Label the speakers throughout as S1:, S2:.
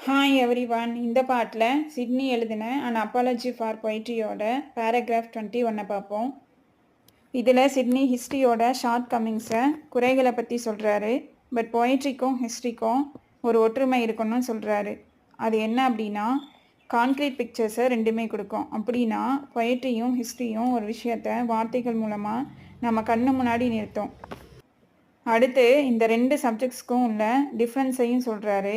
S1: Hi everyone. இந்த பாட்டில் Sydney எழுதின an apology for பொய்ட்ரியோட paragraph 21 பார்ப்போம். இதில் சிட்னி ஹிஸ்ட்ரியோட ஷார்ட் கம்மிங்ஸை குறைகளை பற்றி சொல்கிறாரு. பட் பொய்ட்ரிக்கும் ஹிஸ்ட்ரிக்கும் ஒரு ஒற்றுமை இருக்கணும்னு சொல்கிறாரு. அது என்ன அப்படின்னா, கான்க்ரீட் பிக்சர்ஸை ரெண்டுமே கொடுக்கும். அப்படின்னா பொய்ட்ரியும் ஹிஸ்ட்ரியும் ஒரு விஷயத்தை வார்த்தைகள் மூலமாக நம்ம கண்ணு முன்னாடி நிறுத்தும். அடுத்து இந்த ரெண்டு சப்ஜெக்ட்ஸ்க்கும் உள்ள டிஃப்ரென்ஸையும் சொல்கிறாரு.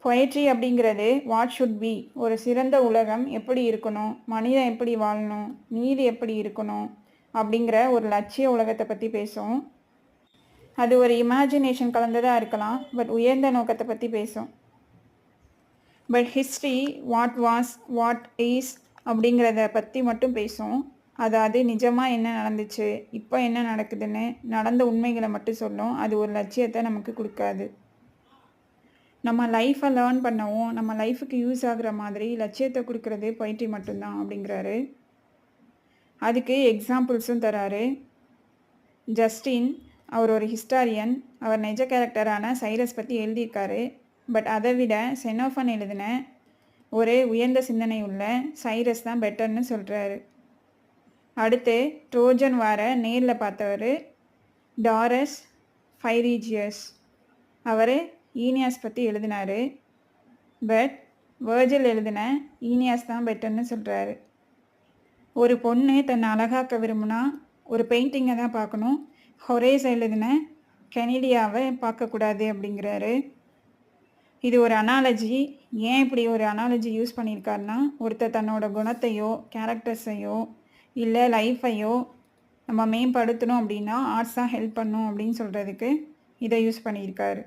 S1: பொயட்ரி அப்படிங்கிறது வாட் ஷுட் பி, ஒரு சிறந்த உலகம் எப்படி இருக்கணும், மனிதன் எப்படி வாழணும், நீதி எப்படி இருக்கணும் அப்படிங்கிற ஒரு லட்சிய உலகத்தை பற்றி பேசும். அது ஒரு இமேஜினேஷன் கலந்ததாக இருக்கலாம், பட் உயர்ந்த நோக்கத்தை பற்றி பேசும். But history what was what is அப்படிங்கிறத பற்றி மட்டும் பேசும். அதாவது நிஜமாக என்ன நடந்துச்சு, இப்போ என்ன நடக்குதுன்னு நடந்த உண்மைகளை மட்டும் சொல்லும். அது ஒரு லட்சியத்தை நமக்கு கொடுக்காது. நம்ம லைஃப்பை லேர்ன் பண்ணவும் நம்ம லைஃபுக்கு யூஸ் ஆகுற மாதிரி லட்சியத்தை கொடுக்கறது பொய்ட்ரி மட்டும்தான் அப்படிங்கிறாரு. அதுக்கு எக்ஸாம்பிள்ஸும் தராரு. ஜஸ்டின் அவர் ஒரு ஹிஸ்டாரியன். அவர் நிஜ கேரக்டரான சைரஸ் பற்றி எழுதியிருக்காரு. பட் அதை விட செனோஃபன் எழுதின ஒரு உயர்ந்த சிந்தனை உள்ள சைரஸ் தான் பெட்டர்னு சொல்கிறாரு. அடுத்து ட்ரோஜன் வாரை நேரில் பார்த்தவர் டாரஸ் ஃபைரீஜியஸ். அவர் ஈனியாஸ் பற்றி எழுதினார். பட் வேர்ஜில் எழுதின ஈனியாஸ் தான் பெட்டர்னு சொல்கிறாரு. ஒரு பொண்ணு தன்னை அழகாக்க விரும்புனா ஒரு பெயிண்டிங்கை தான் பார்க்கணும். ஹொரேஸ் எழுதின கெனடியாவை பார்க்கக்கூடாது அப்படிங்கிறாரு. இது ஒரு அனாலஜி. ஏன் இப்படி ஒரு அனாலஜி யூஸ் பண்ணியிருக்காருன்னா, ஒருத்தர் தன்னோட குணத்தையோ கேரக்டர்ஸையோ இல்லை லைஃப்பையோ நம்ம மேம்படுத்தணும் அப்படின்னா ஆர்ட்ஸ் தான் ஹெல்ப் பண்ணும் அப்படின்னு சொல்கிறதுக்கு இதை யூஸ் பண்ணியிருக்காரு.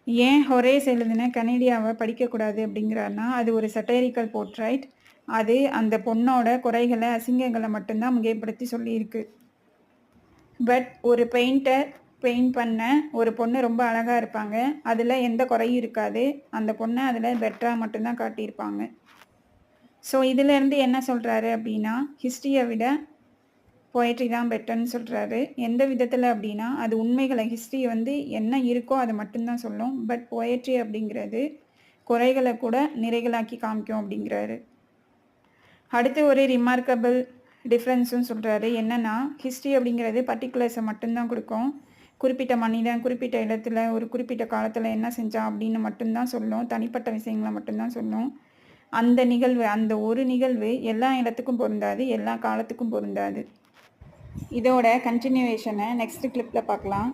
S1: ஏன் ஹொரேஸ் எழுதின கனேடியாவை படிக்கக்கூடாது அப்படிங்கிறாருன்னா, அது ஒரு சட்டரிக்கல் போர்ட்ரைட். அது அந்த பொண்ணோட குறைகளை அசிங்கங்களை மட்டும்தான் மிகைப்படுத்தி சொல்லியிருக்கு. பட் ஒரு பெயிண்டர் பெயிண்ட் பண்ண ஒரு பொண்ணு ரொம்ப அழகாக இருப்பாங்க, அதில் எந்த குறையும் இருக்காது. அந்த பொண்ணை அதில் பெட்டராக மட்டும்தான் காட்டியிருப்பாங்க. ஸோ இதிலேருந்து என்ன சொல்கிறாரு அப்படின்னா, ஹிஸ்ட்ரியை விட பொயட்ரி தான் பெட்டர்னு சொல்கிறாரு. எந்த விதத்தில் அப்படின்னா, அது உண்மைகளை ஹிஸ்ட்ரி என்ன இருக்கோ அதை மட்டும்தான் சொல்லும். பட் பொயட்ரி அப்படிங்கிறது குறைகளை கூட நிறைகளாக்கி காமிக்கும் அப்படிங்கிறாரு. அடுத்து ஒரு ரிமார்க்கபிள் டிஃப்ரென்ஸும் சொல்கிறாரு. என்னென்னா, ஹிஸ்ட்ரி அப்படிங்கிறது பர்டிகுலர்ஸை மட்டும்தான் கொடுக்கும். குறிப்பிட்ட மனிதன் குறிப்பிட்ட இடத்துல ஒரு குறிப்பிட்ட காலத்தில் என்ன செஞ்சான் அப்படின்னு மட்டும்தான் சொல்லும். தனிப்பட்ட விஷயங்களை மட்டும்தான் சொல்லும். அந்த நிகழ்வு, அந்த ஒரு நிகழ்வு எல்லா இடத்துக்கும் பொருந்தாது, எல்லா காலத்துக்கும் பொருந்தாது. இதோட கண்டினியூவேஷனை நெக்ஸ்ட் கிளிப்பில் பார்க்கலாம்.